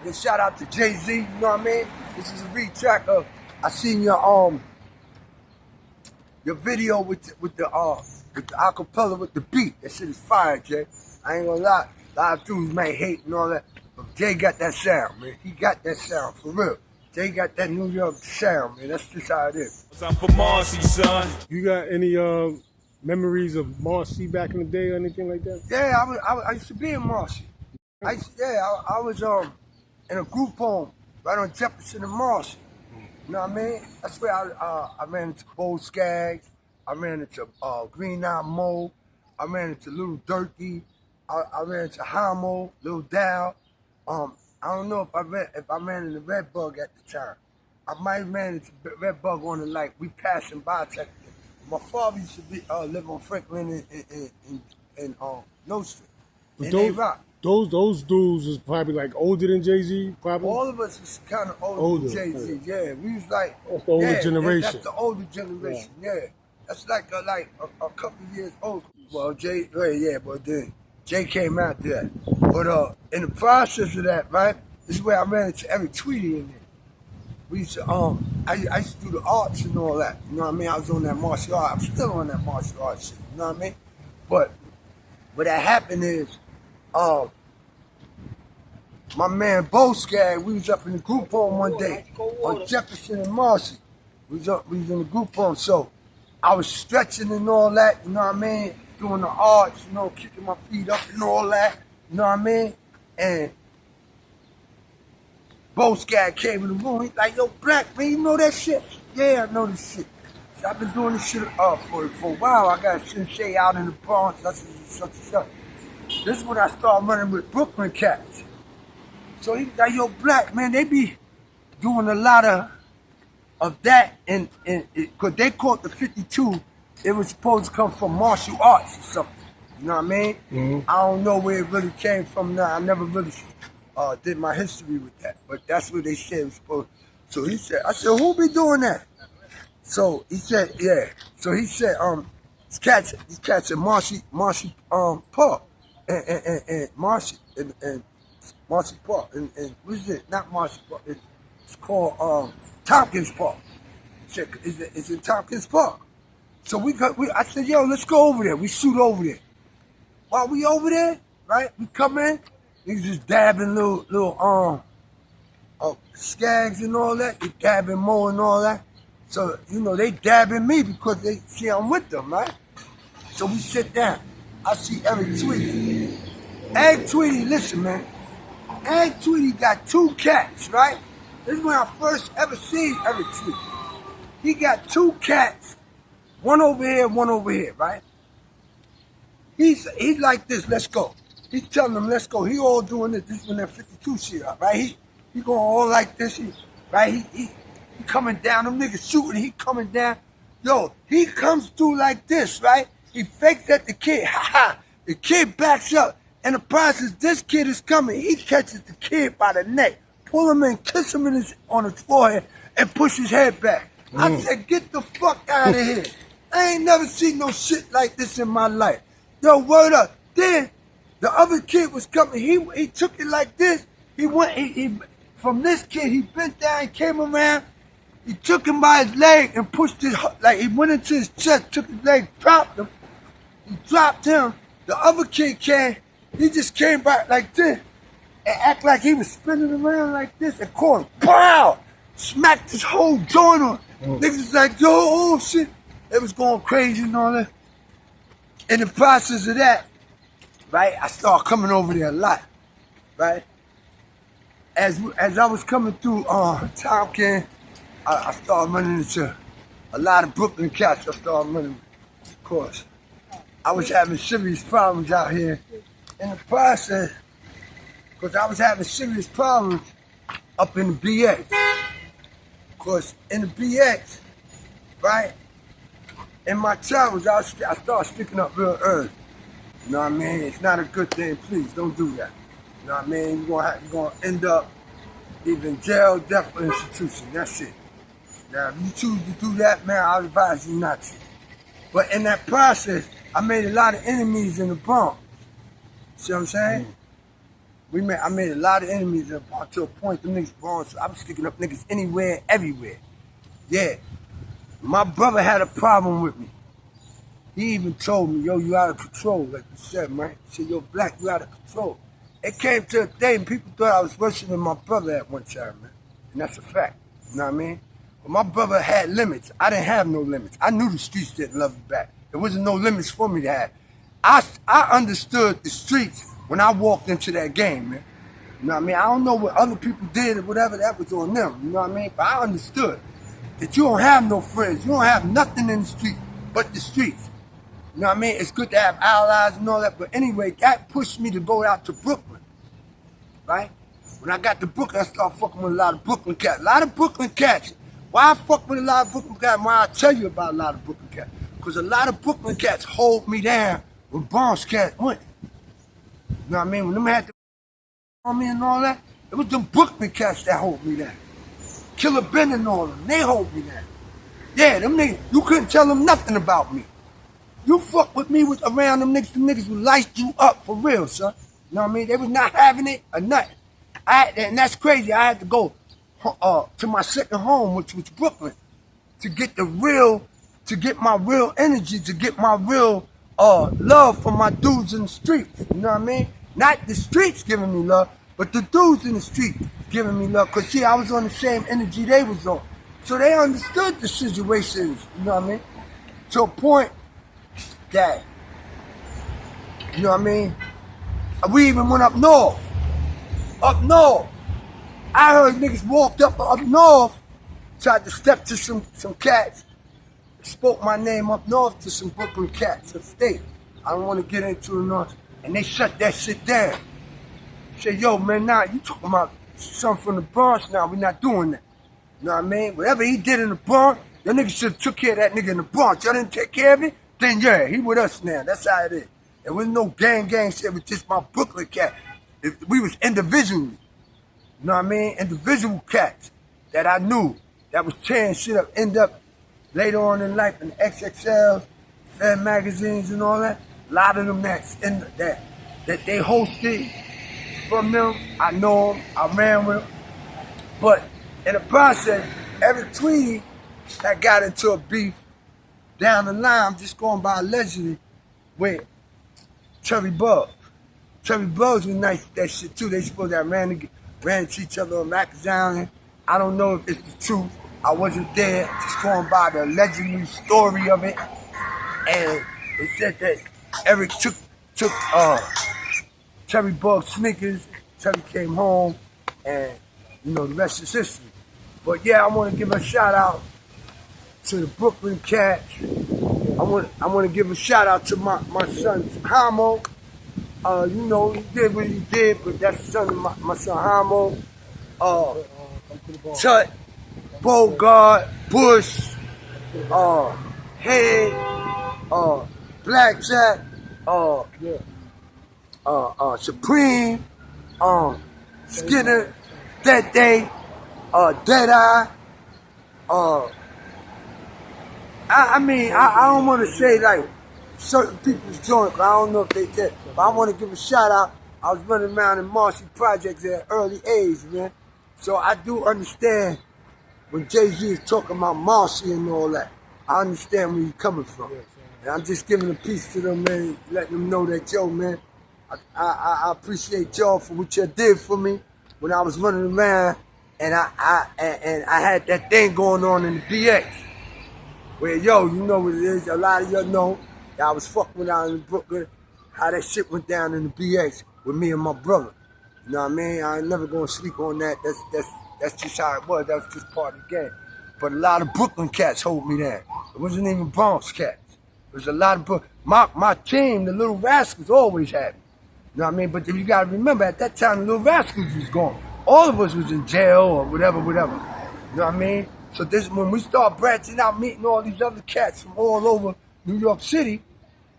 And shout out to Jay-Z, you know what I mean? This is a retrack of, I seen your video with the acapella with the beat. That shit is fire, Jay. I ain't gonna lie. A lot of dudes may hate and all that, but Jay got that sound, man. He got that sound, for real. Jay got that New York sound, man. That's just how it is. I'm for Marcy, son. You got any memories of Marcy back in the day or anything like that? Yeah, I used to be in Marcy. I was in a group home right on Jefferson and Marcy. You know what I mean? That's where I ran into Bo Skaggs. I ran into Green Eye Mo. I ran into Little Durkee. I ran into Hamo, Little Dow. I don't know if I ran into Red Bug at the time. I might have ran into Red Bug on the light. We passing by technically. My father used to live on Franklin and No Street. And they rock. Those dudes was probably like older than Jay-Z, probably? All of us was kind of older than Jay-Z, yeah. We was like, that's the older generation. That's the older generation, yeah. That's like a couple of years old. Well, but then Jay came out there. But in the process of that, right, this is where I ran into Eric Tweedy in there. We used to, I used to do the arts and all that, you know what I mean? I was on that martial art, I'm still on that martial arts shit, you know what I mean? But what that happened is, my man Bo Skaggs, we was up in the group home one day on Jefferson and Marcy. We was in the group home, so I was stretching and all that, you know what I mean? Doing the arts, you know, kicking my feet up and all that, you know what I mean? And Bo Skaggs came in the room, he's like, yo, Black, man, you know that shit? Yeah, I know this shit. So I've been doing this shit for a while. I got a sensei out in the Bronx, such and such. This is when I started running with Brooklyn cats. So he's like, yo, Black, man, they be doing a lot of that, and because they called the 52, it was supposed to come from martial arts or something. You know what I mean? Mm-hmm. I don't know where it really came from now. I never really did my history with that, but that's what they said it was supposed to. So he said, I said, who be doing that? So he said, yeah. So he said, these cats at Marcy Park, and Marcy, and Marcy Park, and what is it? Not Marcy Park. It's called Tompkins Park. It's in Tompkins Park. So I said, yo, let's go over there. We shoot over there. While we over there, right? We come in. Niggas just dabbing little Skaggs and all that. They dabbing Mo and all that. So you know they dabbing me because they see I'm with them, right? So we sit down. I see Eric Tweedy. Eric Tweedy, listen, man. Eric Tweedy got 2 cats, right? This is when I first ever seen Eric Tweedy. He got 2 cats, one over here, right? He's like this, let's go. He's telling them, let's go. He all doing this. This is when that 52 shit up, right? He going all like this, right? He coming down, them niggas shooting, he coming down. Yo, he comes through like this, right? He fakes at the kid, The kid backs up. In the process, this kid is coming. He catches the kid by the neck, pull him in, kiss him on his forehead, and push his head back. I said, get the fuck out of here. I ain't never seen no shit like this in my life. Yo, word up. Then the other kid was coming. He took it like this. He from this kid, he bent down, he came around. He took him by his leg and pushed his, like he went into his chest, took his leg, dropped him. He dropped him. The other kid came. He just came back like this and act like he was spinning around like this and caught him. Pow! Smacked his whole joint on. Niggas was like, yo, oh shit. It was going crazy and all that. In the process of that, right, I started coming over there a lot, right? As I was coming through Tompkins, I started running into a lot of Brooklyn cats. I started running, of course. I was having serious problems out here. In the process, because I was having serious problems up in the BX. Because in the BX, right, in my travels, I started sticking up real early. You know what I mean? It's not a good thing. Please don't do that. You know what I mean? You're gonna end up either in jail, death, or institution. That's it. Now, if you choose to do that, man, I advise you not to. But in that process, I made a lot of enemies in the Bronx. See what I'm saying? I made a lot of enemies to a point them niggas born, so I was sticking up niggas anywhere, everywhere. Yeah. My brother had a problem with me. He even told me, yo, you out of control, like you said, man. He said, yo, Black, you out of control. It came to a day and people thought I was worse than my brother at one time, man. And that's a fact. You know what I mean? But my brother had limits. I didn't have no limits. I knew the streets didn't love me back. There wasn't no limits for me to have. I understood the streets when I walked into that game, man. You know what I mean? I don't know what other people did or whatever, that was on them. You know what I mean? But I understood that you don't have no friends. You don't have nothing in the street but the streets. You know what I mean? It's good to have allies and all that. But anyway, that pushed me to go out to Brooklyn, right? When I got to Brooklyn, I started fucking with a lot of Brooklyn cats. A lot of Brooklyn cats. Why I fuck with a lot of Brooklyn cats? Why I tell you about a lot of Brooklyn cats? Because a lot of Brooklyn cats hold me down when Bronx cats went. You know what I mean? When them had to on me and all that, it was them Brooklyn cats that hold me down. Killer Ben and all them, they hold me down. Yeah, them niggas, you couldn't tell them nothing about me. You fuck with me with around them niggas would light you up for real, son. You know what I mean? They was not having it or nothing. And that's crazy. I had to go to my second home, which was Brooklyn, to get my real energy, to get my real love for my dudes in the streets. You know what I mean? Not the streets giving me love, but the dudes in the street giving me love. Because, see, I was on the same energy they was on. So they understood the situations, you know what I mean? To a point that, you know what I mean? We even went up north. Up north. I heard niggas walked up north, tried to step to some cats, spoke my name up north to some Brooklyn cats upstate. I don't want to get into it north. And they shut that shit down. Say, yo, man, nah, you talking about something from the Bronx now, we not doing that. You know what I mean? Whatever he did in the Bronx, your nigga should have took care of that nigga in the Bronx. Y'all didn't take care of it? Then yeah, he with us now. That's how it is. There was no gang shit. It was just my Brooklyn cat. We was individually. You know what I mean? Individual cats that I knew that was tearing shit up, end up later on in life in XXLs, Fed magazines and all that. A lot of them that they hosted from them. I know them. I ran with them. But in the process, every tweet that got into a beef down the line, I'm just going by allegedly, with Terry Bugs. Terry Bugs was nice with that shit too. They supposed to have ran into each other on Mac Island. I don't know if it's the truth. I wasn't there, just going by the allegedly story of it. And it said that Eric took Terry Bugs sneakers. Terry came home, and you know the rest is history. But yeah, I want to give a shout out to the Brooklyn Cats. I want to give a shout out to my son Hamo. You know, he did what he did, but that's the son of my son Hamo. Tut, Bogart, Bush, Head, Blackjack, Supreme, Skinner, That Day, Deadeye. I mean, I don't want to say like certain people's joint, but I don't know if they did. But I want to give a shout out. I was running around in Marcy projects at an early age, man. So I do understand when Jay-Z is talking about Marcy and all that. I understand where you're coming from. And I'm just giving a piece to them, man, letting them know that, yo, man, I appreciate y'all for what you did for me when I was running around and I had that thing going on in the BX. Where, yo, you know what it is, a lot of y'all know that I was fucking down in Brooklyn, how that shit went down in the BX with me and my brother. You know what I mean? I ain't never gonna sleep on that. That's just how it was. That was just part of the game. But a lot of Brooklyn cats hold me down. It wasn't even Bronx cats. It was a lot of my team, the Little Rascals, always had me. You know what I mean? But you gotta remember, at that time, the Little Rascals was gone. All of us was in jail or whatever. You know what I mean? So when we start branching out, meeting all these other cats from all over New York City,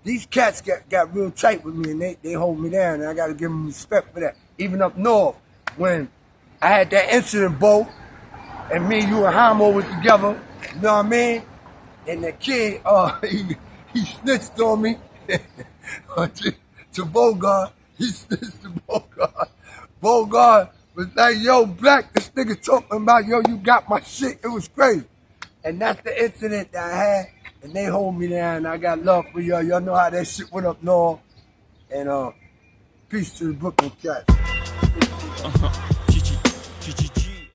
these cats got real tight with me, and they hold me down, and I gotta give them respect for that. Even up north, when I had that incident, Bo, and me, you, and Hamo was together, you know what I mean? And the kid, he snitched on me to Bogart. He snitched to Bogart Bogart was like, yo, Black, this nigga talking about, yo, you got my shit. It was crazy. And that's the incident that I had. And they hold me down. I got love for y'all. Y'all know how that shit went up north. And peace to the Brooklyn cats.